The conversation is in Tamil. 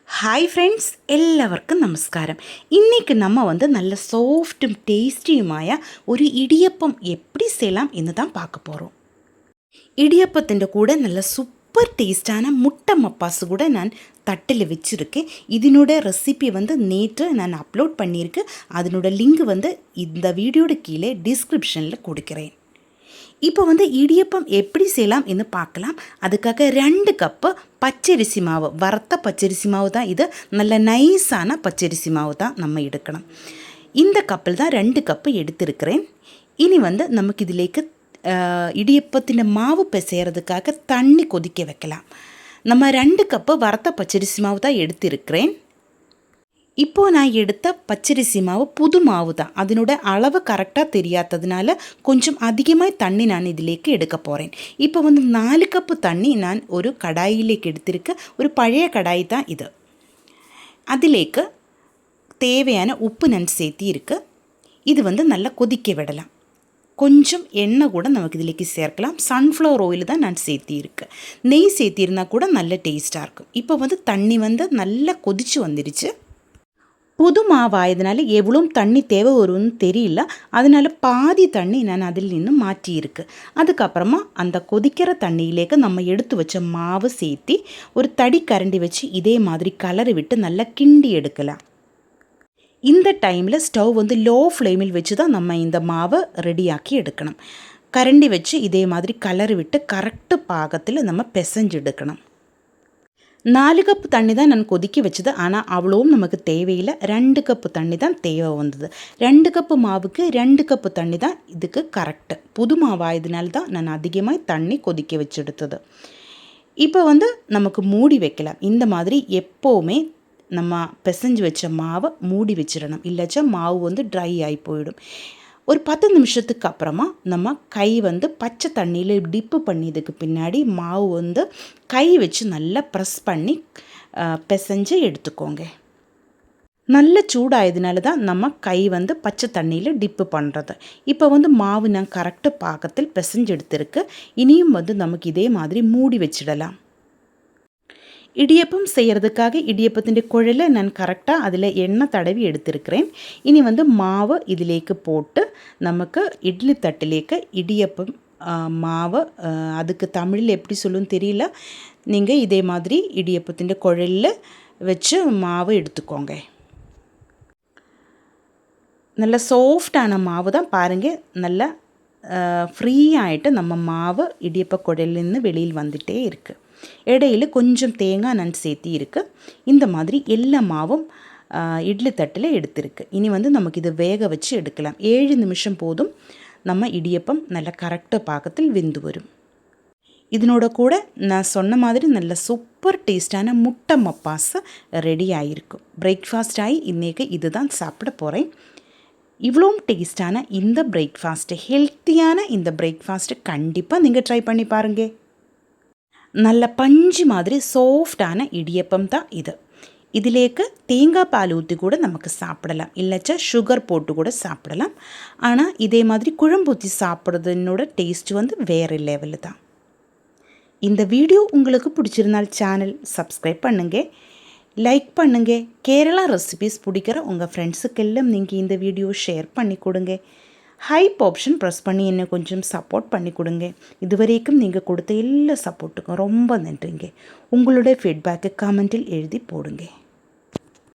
ஹாய் ஃப்ரெண்ட்ஸ், எல்லாருக்கும் நமஸ்காரம். இன்றைக்கி நம்ம நல்ல சாஃப்ட்டும் டேஸ்டியுമായ ஒரு இடியப்பம் எப்படி செய்யலாம் എന്ന് தான் பார்க்க போகிறோம். இடியப்பத்திൻ്റെ കൂടെ நல்ல சூப்பர் டேஸ்டான முட்டை மப்பாசு கூட நான் தட்டில் வச்சுருக்கேன். இதனோட ரெசிபி நேற்று நான் அப்லோட் பண்ணியிருக்கேன். அதனோட லிங்க் இந்த வீடியோட கீழே டிஸ்கிரிப்ஷனில் கொடுக்குறேன். இப்போ இடியப்பம் எப்படி செய்யலாம் என்று பார்க்கலாம். அதுக்காக 2 கப்பு பச்சரிசி மாவு, வறுத்த பச்சரிசி மாவு தான் இது. நல்ல நைஸான பச்சரிசி மாவு தான் நம்ம எடுக்கணும். இந்த கப்பில் தான் 2 கப்பு எடுத்திருக்கிறேன். இனி நமக்கு இதிலேக்கு இடியப்பத்தின் மாவு பிசைகிறதுக்காக தண்ணி கொதிக்க வைக்கலாம். நம்ம 2 கப்பு வறுத்த பச்சரிசி மாவு தான் எடுத்திருக்கிறேன். இப்போது நான் எடுத்த பச்சரிசி மாவு புது மாவு தான். அதனோட அளவு கரெக்டாக தெரியாததுனால கொஞ்சம் அதிகமாக தண்ணி நான் இதிலேக்கு எடுக்க போகிறேன். இப்போ 4 கப்பு தண்ணி நான் ஒரு கடாயிலேக்கு எடுத்திருக்க. ஒரு பழைய கடாய் தான் இது. அதிலேக்கு தேவையான உப்பு நான் சேர்த்தி இருக்கு. இது நல்லா கொதிக்க விடலாம். கொஞ்சம் எண்ணெய் கூட நமக்கு இதிலேக்கு சேர்க்கலாம். சன்ஃப்ளவர் ஆயில் தான் நான் சேர்த்தி இருக்கு. நெய் சேர்த்திருந்தால் கூட நல்ல டேஸ்ட்டாக இருக்கும். இப்போ தண்ணி நல்லா கொதித்து வந்துடுச்சு. புது மாவாயதுனால எவ்வளோ தண்ணி தேவை வரும்னு தெரியல. அதனால் பாதி தண்ணி நான் அதில் நின்று மாற்றியிருக்கு. அதுக்கப்புறமா அந்த கொதிக்கிற தண்ணியிலேக்கு நம்ம எடுத்து வச்ச மாவு சேர்த்தி ஒரு தடி கரண்டி வச்சு இதே மாதிரி கலரி விட்டு நல்லா கிண்டி எடுக்கலாம். இந்த டைமில் ஸ்டவ் லோ ஃப்ளேமில் வச்சு தான் நம்ம இந்த மாவை ரெடியாக்கி எடுக்கணும். கரண்டி வச்சு இதே மாதிரி கலரி விட்டு கரெக்டு பாகத்தில் நம்ம பிசைஞ்சு எடுக்கணும். 4 கப்பு தண்ணி தான் நான் கொதிக்க வச்சது. ஆனால் அவ்வளோவும் நமக்கு தேவையில்லை. 2 கப்பு தண்ணி தான் தேவை வந்தது. 2 கப்பு மாவுக்கு 2 கப்பு தண்ணி தான் இதுக்கு கரெக்டு. புது மாவாயதுனால தான் நான் அதிகமாக தண்ணி கொதிக்க வச்சு எடுத்தது. இப்போ நமக்கு மூடி வைக்கலாம். இந்த மாதிரி எப்போவுமே நம்ம பிசைஞ்சு வச்ச மாவை மூடி வச்சிடணும். இல்லைச்சா மாவு ட்ரை ஆகி போயிடும். ஒரு 10 நிமிஷத்துக்கு அப்புறமா நம்ம கை பச்சை தண்ணியில் டிப்பு பண்ணியதுக்கு பின்னாடி மாவு கை வச்சு நல்லா ப்ரெஸ் பண்ணி பிசைஞ்சு எடுத்துக்கோங்க. நல்ல சூடாயதுனால தான் நம்ம கை பச்சை தண்ணியில் டிப்பு பண்ணுறது. இப்போ மாவு நான் கரெக்டு பாகத்தில் பிசைஞ்சு எடுத்துருக்கு. இனியும் நமக்கு இதே மாதிரி மூடி வச்சிடலாம். இடியப்பம் செய்கிறதுக்காக இடியப்பத்திൻ്റെ குழலை நான் கரெக்டாக அதில் எண்ணெய் தடவி எடுத்திருக்கிறேன். இனி மாவு இதிலேக்கு போட்டு நமக்கு இட்லி தட்டிலேக்கு இடியப்பம் மாவு, அதுக்கு தமிழில் எப்படி சொல்லுன்னு தெரியல. நீங்கள் இதே மாதிரி இடியப்பத்திൻ്റെ குழலில் வச்சு மாவு எடுத்துக்கோங்க. நல்ல சாஃப்டான மாவு தான் பாருங்கள். நல்லா ஃப்ரீ ஆகிட்டு நம்ம மாவு இடியப்ப குழலின்னு வெளியில் வந்துகிட்டே இருக்குது. இடையில் கொஞ்சம் தேங்காய் நான் சேர்த்தி இருக்குது. இந்த மாதிரி எல்லா மாவும் இட்லி தட்டில் எடுத்திருக்கு. இனி நமக்கு இது வேக வச்சு எடுக்கலாம். 7 நிமிஷம் போதும். நம்ம இடியப்பம் நல்ல கரெக்டாக பாகத்தில் வெந்து வரும். இதனோட கூட நான் சொன்ன மாதிரி நல்ல சூப்பர் டேஸ்டான முட்டை மப்பாசு ரெடி ஆகிருக்கும். பிரேக்ஃபாஸ்ட் ஆகி இன்றைக்கி இது தான் சாப்பிட போகிறேன். இவ்வளோ டேஸ்டான இந்த பிரேக்ஃபாஸ்ட்டு, ஹெல்த்தியான இந்த பிரேக்ஃபாஸ்ட்டு கண்டிப்பாக நீங்கள் ட்ரை பண்ணி பாருங்கள். நல்ல பஞ்சு மாதிரி சாஃப்டான இடியப்பம் தான் இது. இதிலேக்கு தேங்காய் பால் ஊற்றி கூட நமக்கு சாப்பிடலாம். இல்லைச்சா சுகர் போட்டு கூட சாப்பிடலாம். ஆனால் இதே மாதிரி குழம்பு ஊற்றி சாப்பிட்றதுனோட டேஸ்ட் வேறு லெவலு தான். இந்த வீடியோ உங்களுக்கு பிடிச்சிருந்தால் சேனல் சப்ஸ்கிரைப் பண்ணுங்கள், லைக் பண்ணுங்கள். கேரளா ரெசிபீஸ் பிடிக்கிற உங்கள் ஃப்ரெண்ட்ஸுக்கெல்லாம் நீங்கள் இந்த வீடியோ ஷேர் பண்ணி கொடுங்க. ஹைப் ஆப்ஷன் ப்ரெஸ் பண்ணி என்ன கொஞ்சம் சப்போர்ட் பண்ணி கொடுங்க. இதுவரைக்கும் நீங்கள் கொடுத்த எல்லா சப்போர்ட்டுக்கும் ரொம்ப நன்றிங்க. உங்களுடைய ஃபீட்பேக்கை கமெண்ட்டில் எழுதி போடுங்க.